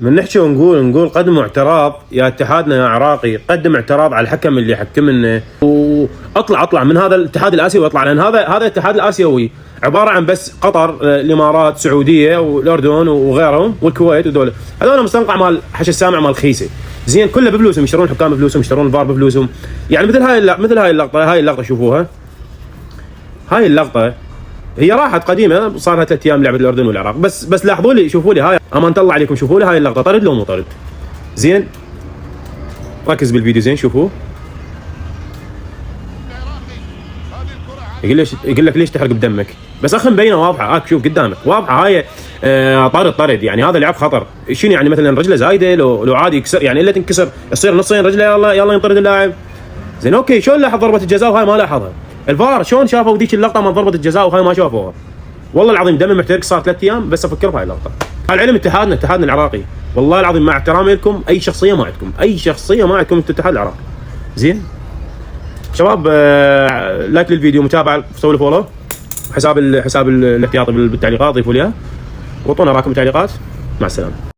من نحكي ونقول قدموا اعتراض يا اتحادنا يا عراقي، قدم اعتراض على الحكم اللي يحكمنا، واطلع من هذا الاتحاد الاسيوي، واطلع، لان هذا الاتحاد الاسيوي عباره عن بس قطر، الامارات، السعوديه والاردن وغيرهم والكويت ودول، هذول مستنقع مال حش السامع مال خيسي، زين كله بفلوسهم، يشترون الحكام بفلوسهم، يشترون الفار بفلوسهم، يعني مثل هاي اللقطه شوفوها، هاي اللقطه هي راحت قديمه، صار لها 3 ايام لعبه الاردن والعراق، بس لاحظوا لي، شوفوا لي هاي، امانه الله عليكم، شوفوا لي هاي اللقطه، طرد لو مو طرد؟ زين ركز بالفيديو زين، شوفوا يقول لك ليش تحرق بدمك، بس اخي مبينه واضحه، شوف قدامك واضحه هاي، طرد، يعني هذا لعب خطر، شنو يعني مثلا رجله زايده، لو عادي يكسر، يعني الا تنكسر يصير نصين رجله، يلا ينطرد اللاعب. زين اوكي، شلون لاحظ ضربه الجزاء وهاي ما لاحظها؟ الفار شلون شافوا ذيك اللقطه من ضربه الجزاء وهاي ما شافوها؟ والله العظيم دمي محترق، صار 3 ايام بس افكر بهاي اللقطه. على العلم اتحادنا العراقي، والله العظيم مع احترامي لكم، اي شخصيه ما عندكم انتم الاتحاد العراقي. زين شباب، لايك للفيديو، متابعه، سووا لي فولو، حساب الاحتياطي بالتعليقات، ضيفوا لي اياه، وطونا رايكم بالتعليقات. مع السلامه.